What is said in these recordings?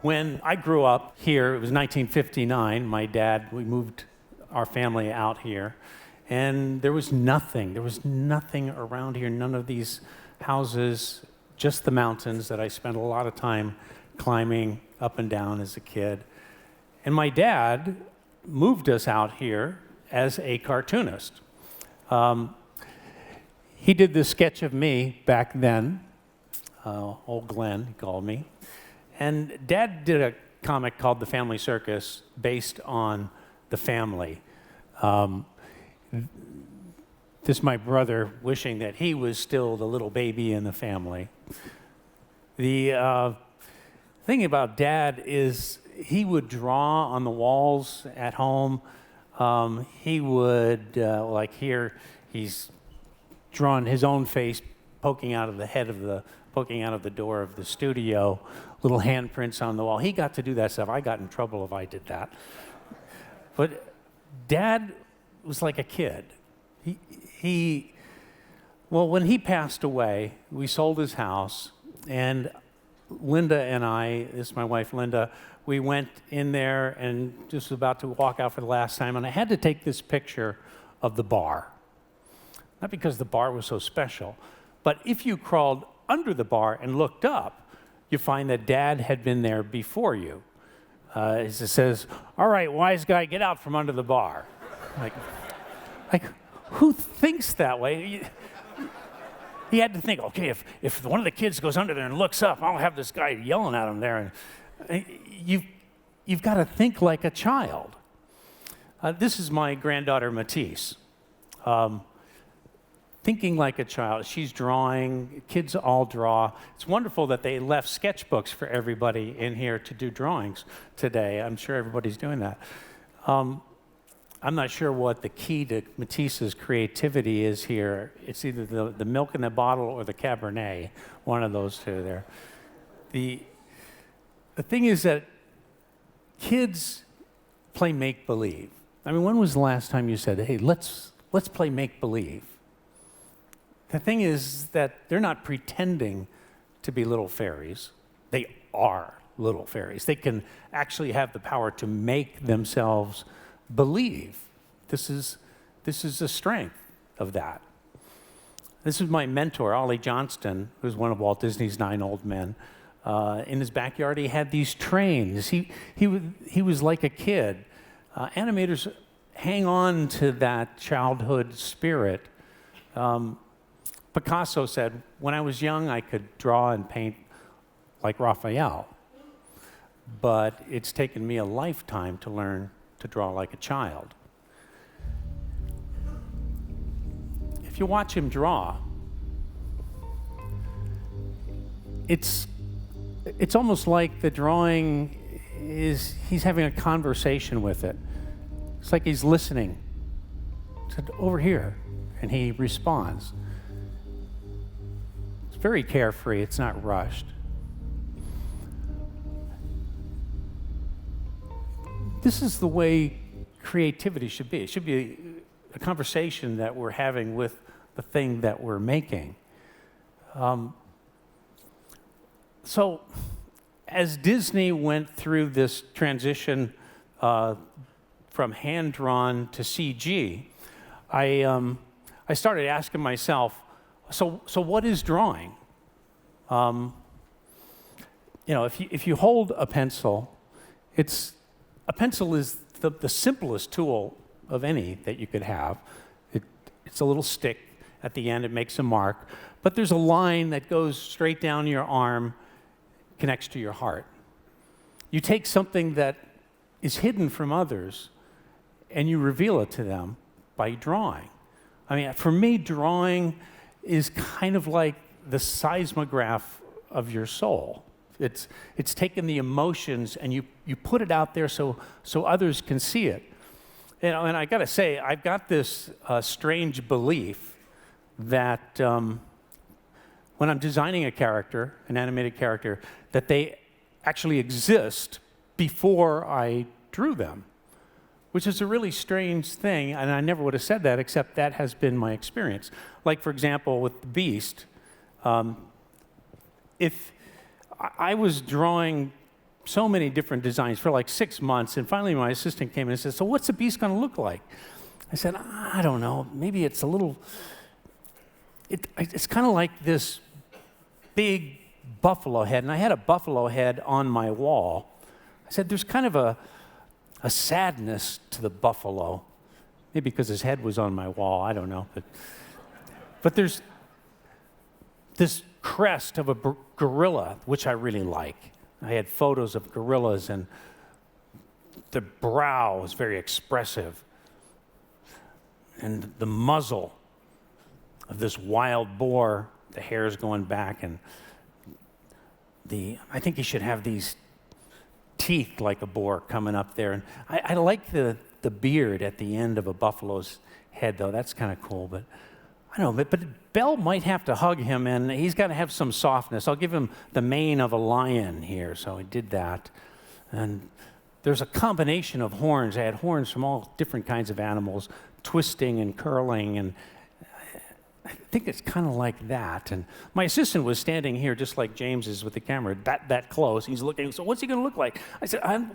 When I grew up here, it was 1959. We moved our family out here, and there was nothing. There was nothing around here, none of these houses, just the mountains that I spent a lot of time climbing up and down as a kid. And my dad moved us out here as a cartoonist. He did this sketch of me back then, old Glen, he called me. And Dad did a comic called The Family Circus based on the family. This is my brother wishing that he was still the little baby in the family. The thing about Dad is he would draw on the walls at home. He would, like here, he's drawn his own face poking out of the door of the studio, little handprints on the wall. He got to do that stuff. I got in trouble if I did that. But Dad was like a kid. When he passed away, we sold his house, and Linda and I, this is my wife Linda, we went in there and just was about to walk out for the last time, and I had to take this picture of the bar. Not because the bar was so special, but if you crawled under the bar and looked up, you find that Dad had been there before you. It says, "All right, wise guy, get out from under the bar." Like, who thinks that way? He had to think, okay, if one of the kids goes under there and looks up, I'll have this guy yelling at him there. And you've got to think like a child. This is my granddaughter, Matisse. Thinking like a child. She's drawing. Kids all draw. It's wonderful that they left sketchbooks for everybody in here to do drawings today. I'm sure everybody's doing that. I'm not sure what the key to Matisse's creativity is here. It's either the milk in the bottle or the Cabernet, one of those two there. The thing is that kids play make-believe. I mean, when was the last time you said, hey, let's play make-believe? The thing is that they're not pretending to be little fairies. They are little fairies. They can actually have the power to make themselves believe. This is the strength of that. This is my mentor, Ollie Johnston, who's one of Walt Disney's 9 old men. In his backyard, he had these trains. He was like a kid. Animators hang on to that childhood spirit. Picasso said, when I was young, I could draw and paint like Raphael, but it's taken me a lifetime to learn to draw like a child. If you watch him draw, it's almost like the drawing he's having a conversation with it. It's like he's listening to over here, and he responds. It's very carefree, it's not rushed. This is the way creativity should be. It should be a conversation that we're having with the thing that we're making. So as Disney went through this transition from hand-drawn to CG, I started asking myself, so what is drawing? If you hold a pencil, a pencil is the simplest tool of any that you could have. It's a little stick at the end, it makes a mark, but there's a line that goes straight down your arm, connects to your heart. You take something that is hidden from others and you reveal it to them by drawing. I mean, for me, drawing is kind of like the seismograph of your soul. It's taken the emotions and you put it out there so others can see it. And I got to say, I've got this strange belief that when I'm designing a character, an animated character, that they actually exist before I drew them, which is a really strange thing, and I never would have said that, except that has been my experience. Like, for example, with the Beast, if I was drawing so many different designs for like 6 months, and finally my assistant came in and said, so what's the beast going to look like? I said, I don't know. Maybe it's a little, it's kind of like this big buffalo head, and I had a buffalo head on my wall. I said, there's kind of a sadness to the buffalo. Maybe because his head was on my wall, I don't know. But there's this crest of a gorilla, which I really like. I had photos of gorillas, and the brow was very expressive. And the muzzle of this wild boar, the hair's going back, and I think he should have these teeth like a boar coming up there. And I like the beard at the end of a buffalo's head, though. That's kind of cool. But I don't know. But Belle might have to hug him, and he's got to have some softness. I'll give him the mane of a lion here. So I did that. And there's a combination of horns. I had horns from all different kinds of animals, twisting and curling, and I think it's kind of like that. And my assistant was standing here just like James is with the camera, that close. He's looking, so what's he going to look like? I said, I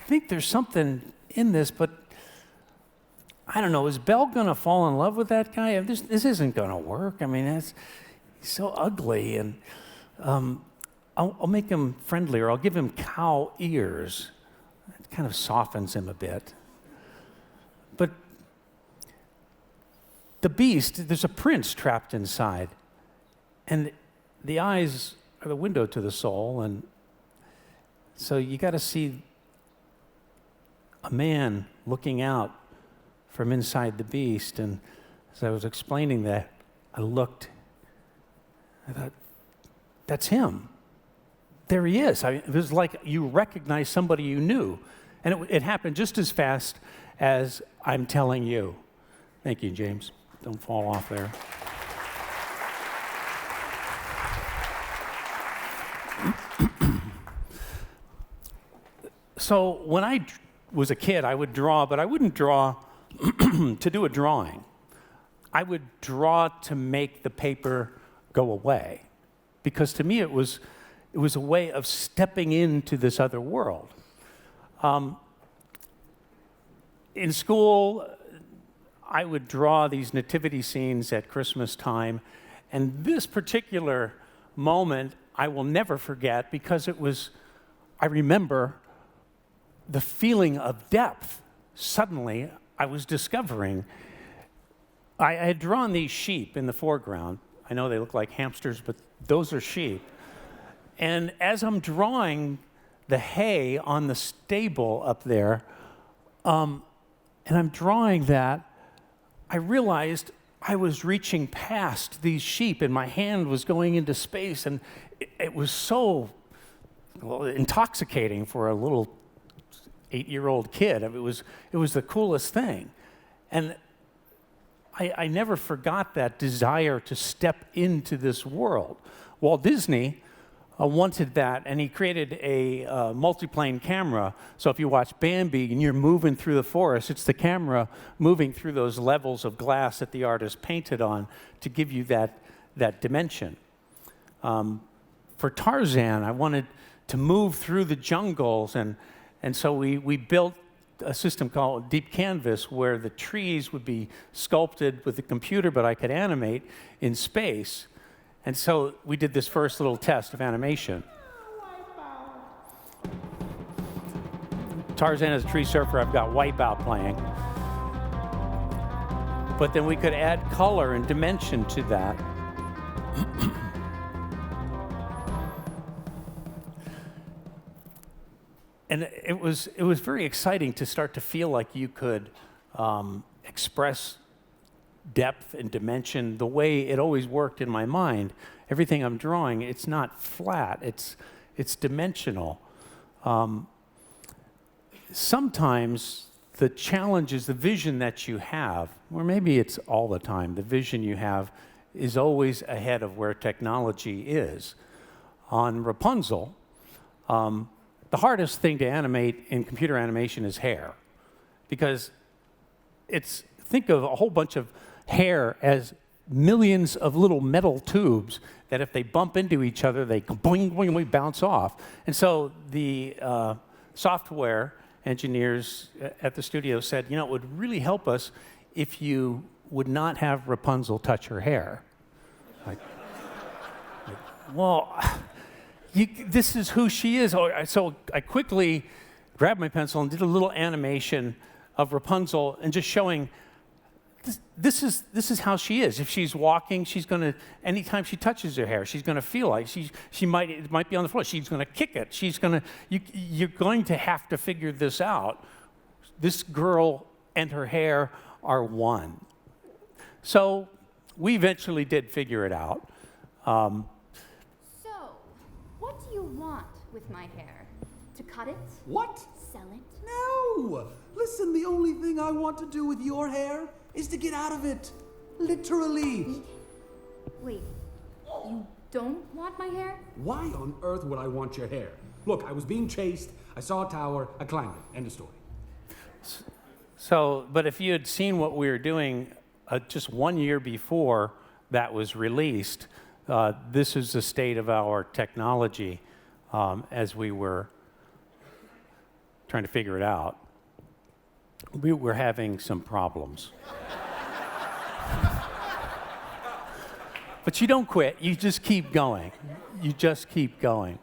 think there's something in this, but I don't know. Is Belle going to fall in love with that guy? This isn't going to work. I mean, he's so ugly. And I'll make him friendlier. I'll give him cow ears. It kind of softens him a bit. But the beast, there's a prince trapped inside. And the eyes are the window to the soul. And so you got to see a man looking out from inside the beast. And as I was explaining that, I looked, I thought, that's him. There he is. It was like you recognize somebody you knew. And it happened just as fast as I'm telling you. Thank you, James. Don't fall off there. So when I was a kid, I would draw, but I wouldn't draw to do a drawing. I would draw to make the paper go away, because to me it was a way of stepping into this other world. In school, I would draw these nativity scenes at Christmas time, and this particular moment I will never forget, because I remember the feeling of depth suddenly I was discovering. I had drawn these sheep in the foreground. I know they look like hamsters, but those are sheep. And as I'm drawing the hay on the stable up there, and I'm drawing that, I realized I was reaching past these sheep, and my hand was going into space, and it was so intoxicating for a little 8-year-old kid. I mean, it was the coolest thing. And I never forgot that desire to step into this world. Walt Disney wanted that, and he created a multiplane camera. So if you watch Bambi and you're moving through the forest, it's the camera moving through those levels of glass that the artist painted on to give you that dimension. For Tarzan, I wanted to move through the jungles, and so we built a system called Deep Canvas, where the trees would be sculpted with the computer, but I could animate in space. And so we did this first little test of animation. Tarzan is a tree surfer. I've got Wipeout playing. But then we could add color and dimension to that. And it was very exciting to start to feel like you could express depth and dimension the way it always worked in my mind. Everything I'm drawing, it's not flat, it's dimensional. Sometimes the challenge is the vision that you have, or maybe it's all the time, the vision you have is always ahead of where technology is. On Rapunzel, the hardest thing to animate in computer animation is hair, because think of a whole bunch of hair as millions of little metal tubes that if they bump into each other, they boing, boing, boing, bounce off. And so the software engineers at the studio said, it would really help us if you would not have Rapunzel touch her hair. Well, this is who she is. So I quickly grabbed my pencil and did a little animation of Rapunzel and just showing this is how she is. If she's walking, she's going to, anytime she touches her hair, she's going to feel like it might be on the floor. She's going to kick it. You're going to have to figure this out. This girl and her hair are one. So we eventually did figure it out. So, what do you want with my hair? To cut it? What? Sell it? No! Listen, the only thing I want to do with your hair is to get out of it. Literally. Wait, you don't want my hair? Why on earth would I want your hair? Look, I was being chased, I saw a tower, I climbed it. End of story. So, but if you had seen what we were doing just 1 year before that was released, this is the state of our technology as we were trying to figure it out. We were having some problems. But you don't quit. You just keep going. You just keep going.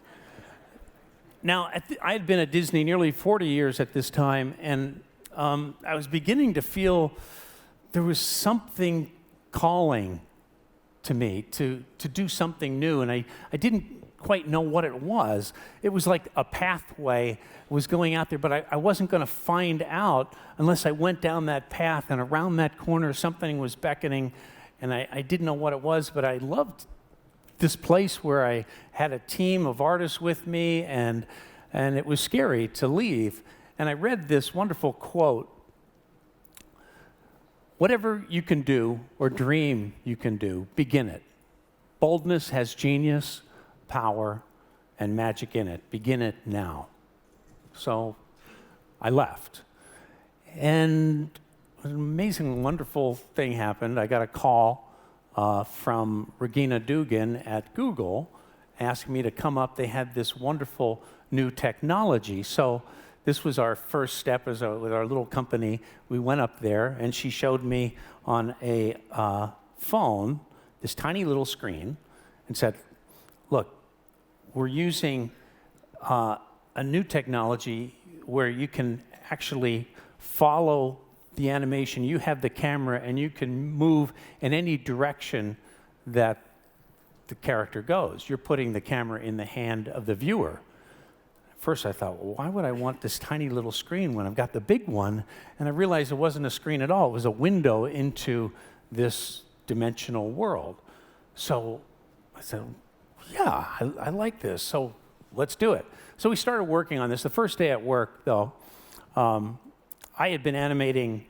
Now, I had been at Disney nearly 40 years at this time, and I was beginning to feel there was something calling to me to do something new, and I didn't quite know what it was. It was like a pathway was going out there, but I wasn't going to find out unless I went down that path, and around that corner something was beckoning, and I didn't know what it was, but I loved this place where I had a team of artists with me, and it was scary to leave. And I read this wonderful quote: "Whatever you can do or dream you can do, begin it. Boldness has genius, power, and magic in it. Begin it now." So I left. And an amazing, wonderful thing happened. I got a call from Regina Dugan at Google asking me to come up. They had this wonderful new technology. So this was our first step with our little company. We went up there, and she showed me on a phone this tiny little screen and said, "Look, we're using a new technology where you can actually follow the animation. You have the camera, and you can move in any direction that the character goes. You're putting the camera in the hand of the viewer." First I thought, well, why would I want this tiny little screen when I've got the big one? And I realized it wasn't a screen at all. It was a window into this dimensional world. So I said, yeah, I like this, so let's do it. So we started working on this. The first day at work, though, I had been animating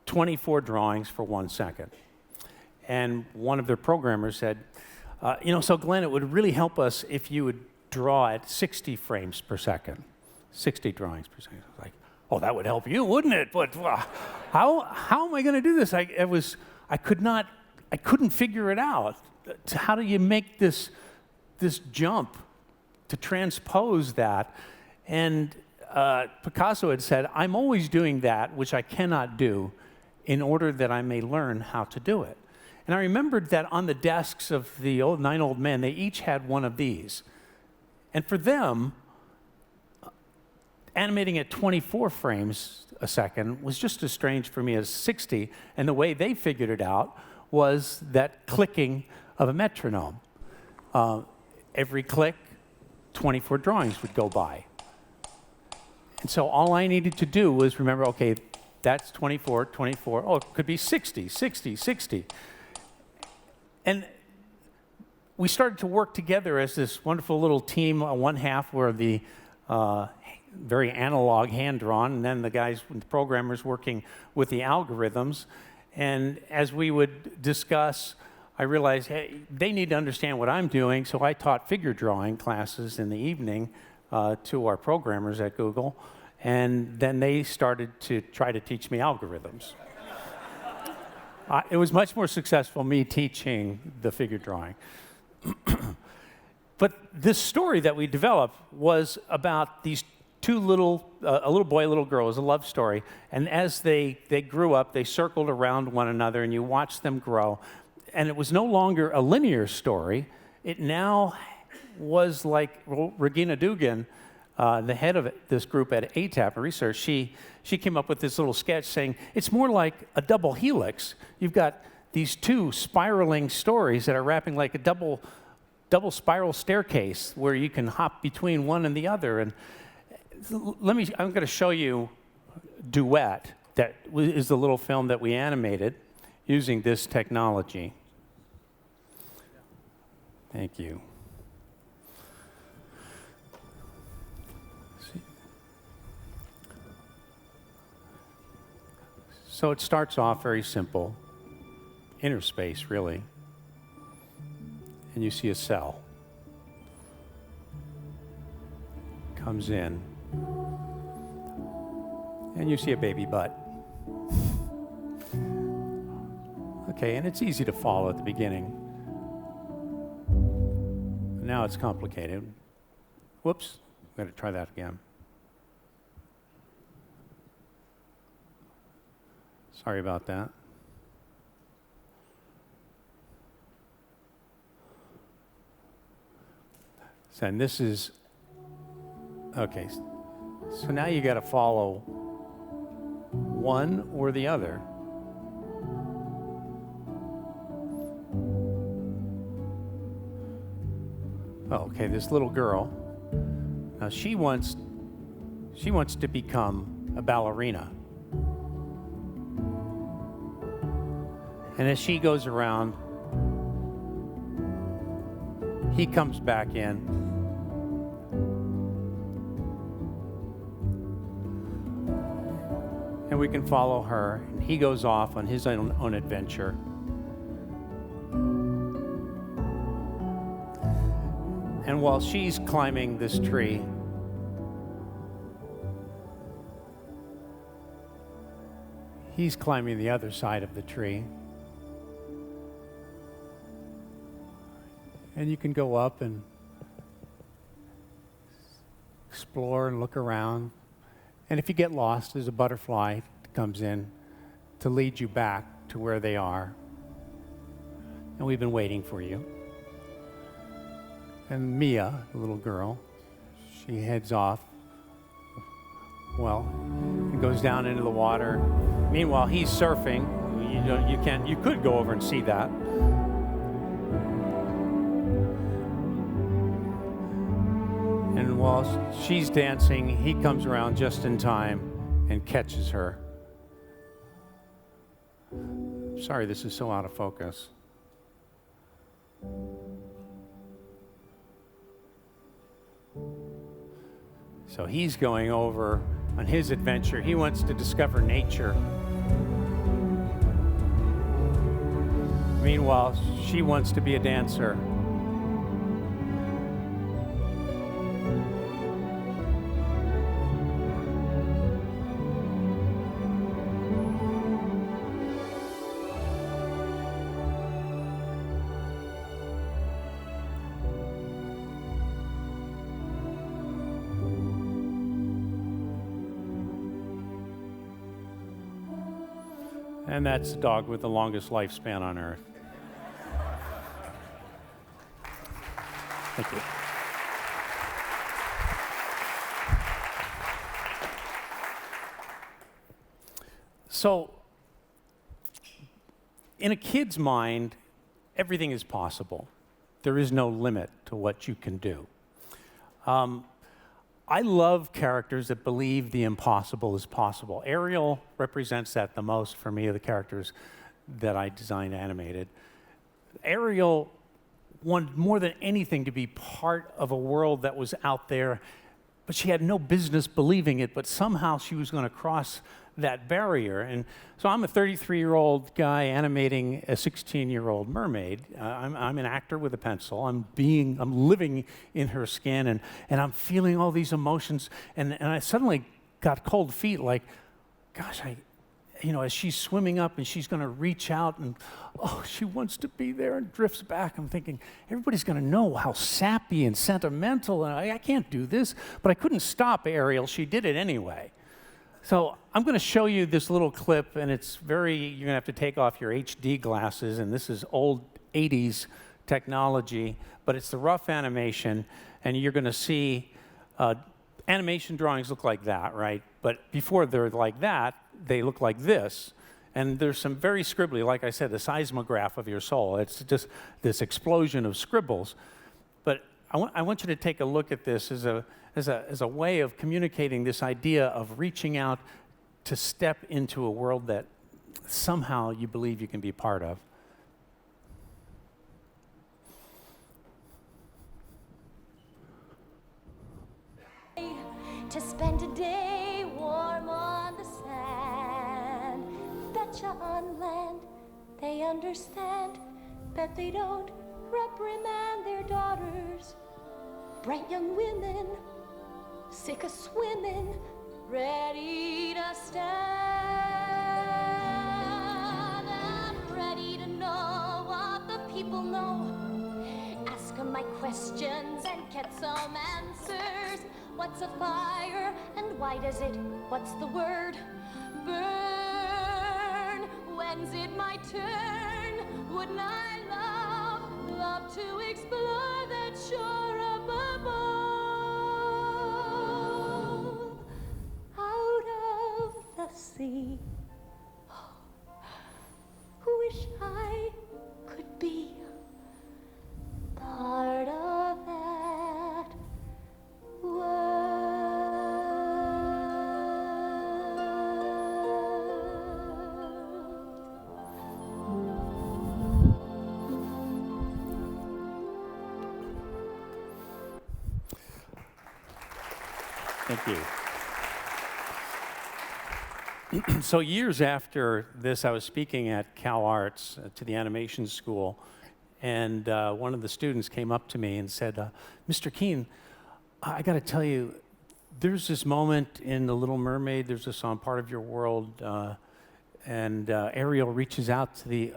24 drawings for 1 second. And one of their programmers said, so Glenn, it would really help us if you would draw at 60 frames per second, 60 drawings per second. I was like, oh, that would help you, wouldn't it? But how am I going to do this? I couldn't figure it out. How do you make this jump to transpose that? And Picasso had said, I'm always doing that which I cannot do in order that I may learn how to do it. And I remembered that on the desks of the 9 old men, they each had one of these. And for them, animating at 24 frames a second was just as strange for me as 60. And the way they figured it out was that clicking of a metronome. Every click, 24 drawings would go by. And so all I needed to do was remember, okay, that's 24, 24. Oh, it could be 60, 60, 60. And we started to work together as this wonderful little team. One half were the very analog, hand-drawn, and then the guys, the programmers, working with the algorithms. And as we would discuss, I realized, hey, they need to understand what I'm doing, so I taught figure drawing classes in the evening to our programmers at Google, and then they started to try to teach me algorithms. It was much more successful me teaching the figure drawing. But this story that we developed was about these two a little boy, a little girl. It was a love story. And as they grew up, they circled around one another, and you watched them grow. And it was no longer a linear story. It now was like Regina Dugan, the head of this group at ATAP Research, she came up with this little sketch saying, it's more like a double helix. You've got these two spiraling stories that are wrapping like a double spiral staircase where you can hop between one and the other. And I'm going to show you Duet. That is the little film that we animated using this technology. Thank you. So it starts off very simple, inner space really, and you see a cell. Comes in, and you see a baby butt. Okay, and it's easy to follow at the beginning. Now it's complicated. Whoops, I'm going to try that again. Sorry about that. So, and this is, okay, so now you got to follow one or the other. Oh, okay, this little girl, now she wants to become a ballerina. And as she goes around, he comes back in. And we can follow her, and he goes off on his own adventure. And while she's climbing this tree, he's climbing the other side of the tree. And you can go up and explore and look around. And if you get lost, there's a butterfly that comes in to lead you back to where they are. And we've been waiting for you. And Mia, the little girl, she heads off. Well, and goes down into the water. Meanwhile, he's surfing. You could go over and see that. And while she's dancing, he comes around just in time and catches her. Sorry, this is so out of focus. So he's going over on his adventure. He wants to discover nature. Meanwhile, she wants to be a dancer. And that's the dog with the longest lifespan on Earth. Thank you. So, in a kid's mind, everything is possible. There is no limit to what you can do. I love characters that believe the impossible is possible. Ariel represents that the most for me of the characters that I designed animated. Ariel wanted more than anything to be part of a world that was out there, but she had no business believing it, but somehow she was going to cross that barrier. And so I'm a 33-year-old guy animating a 16-year-old mermaid. I'm an actor with a pencil. I'm living in her skin, and I'm feeling all these emotions. And I suddenly got cold feet like, gosh, as she's swimming up and she's going to reach out and, oh, she wants to be there and drifts back. I'm thinking, everybody's going to know how sappy and sentimental, and I can't do this. But I couldn't stop Ariel. She did it anyway. So I'm going to show you this little clip, and you're going to have to take off your HD glasses, and this is old 80s technology, but it's the rough animation, and you're going to see animation drawings look like that, right? But before they're like that, they look like this. And there's some very scribbly, like I said, the seismograph of your soul. It's just this explosion of scribbles. But I want you to take a look at this as a way of communicating this idea of reaching out to step into a world that somehow you believe you can be part of. To spend a day warm on the sand. Betcha on land they understand. Bet they don't reprimand their daughters. Bright young women, sick of swimming, ready to stand. I'm ready to know what the people know. Ask them my questions and get some answers. What's a fire and why does it, what's the word, burn? When's it my turn? Wouldn't I love to explore that shore up above? Out of the sea, wish I could be part of that world. Thank you. So years after this, I was speaking at Cal Arts to the animation school, and one of the students came up to me and said, Mr. Keane, I got to tell you, there's this moment in The Little Mermaid, there's a song, Part of Your World, and Ariel reaches out to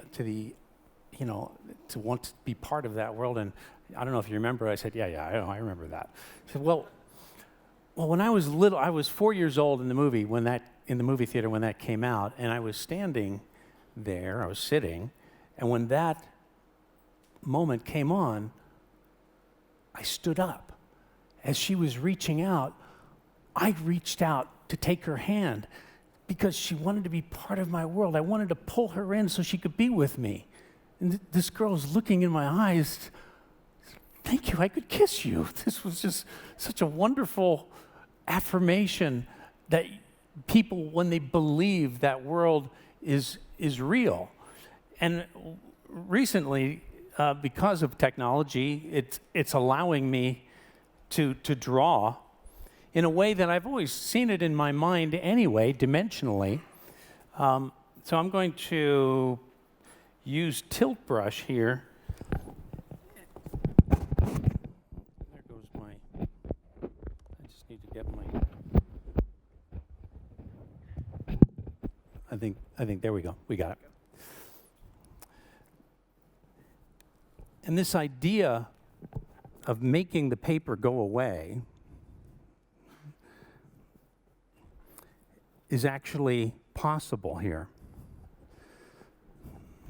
want to be part of that world. And I don't know if you remember, I said, yeah, I remember that. He said, well, when I was little, I was 4 years old in the movie in the movie theater when that came out, and I was standing there, I was sitting, and when that moment came on, I stood up. As she was reaching out, I reached out to take her hand because she wanted to be part of my world. I wanted to pull her in so she could be with me. And this girl was looking in my eyes. Thank you, I could kiss you. This was just such a wonderful affirmation that people, when they believe that world is real. And recently, because of technology, it's allowing me to draw in a way that I've always seen it in my mind anyway, dimensionally. So I'm going to use tilt brush here. There goes my, I just need to get my, I think there we go, we got it. And this idea of making the paper go away is actually possible here.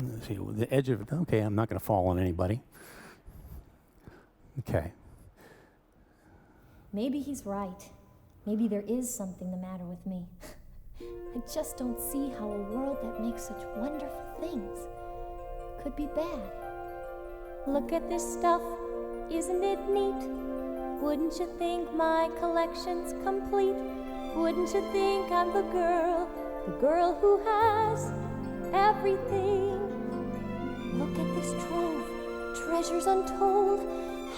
Let's see, the edge of it, okay, I'm not going to fall on anybody. Okay. Maybe he's right. Maybe there is something the matter with me. I just don't see how a world that makes such wonderful things could be bad. Look at this stuff, isn't it neat? Wouldn't you think my collection's complete? Wouldn't you think I'm the girl who has everything? Look at this trove, treasures untold.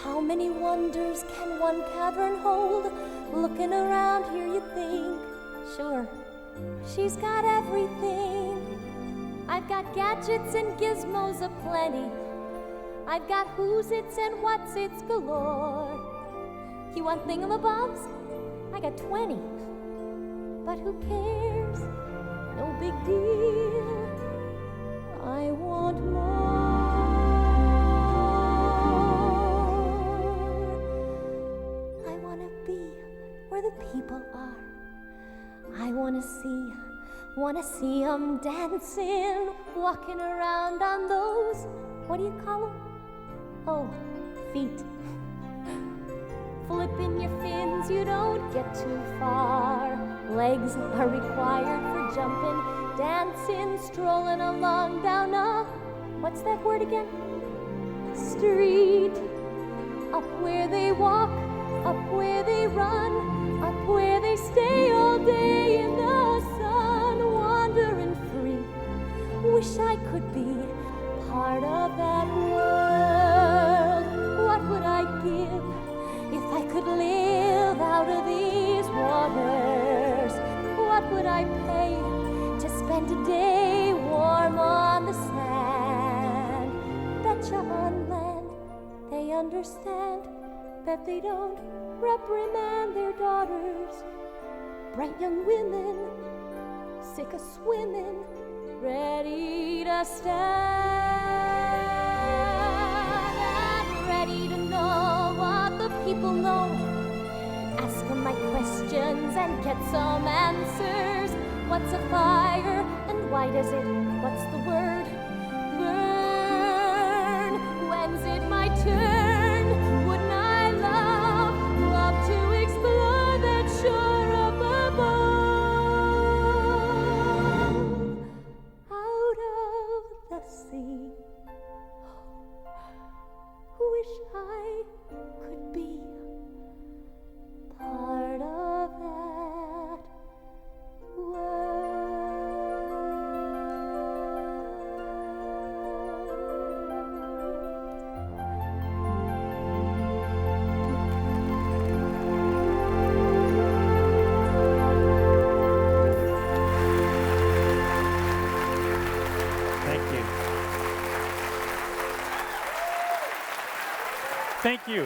How many wonders can one cavern hold? Looking around here you think, sure, she's got everything. I've got gadgets and gizmos aplenty. I've got who's-its and what's-its galore. You want thingamabobs? I got 20. But who cares? no big deal. I want more. I want to be where the people are. I want to see 'em dancing, walking around on those, what do you call 'em? Oh, feet. Flipping your fins, you don't get too far. Legs are required for jumping, dancing, strolling along down a, what's that word again? Street. Up where they walk, up where they run, up where they stay all day in the sun, wandering free. Wish I could be part of that world. What would I give if I could live out of these waters? What would I pay to spend a day warm on the sand? Betcha on land they understand that they don't reprimand their daughters. Bright young women, sick of swimming, ready to stand and ready to know what the people know. Ask them my questions and get some answers. What's a fire and why does it, what's the word, burn? When's it my turn? Wouldn't I love to explore that shore up above? Out of the sea. Wish I could be part of that world. Thank you. Thank you.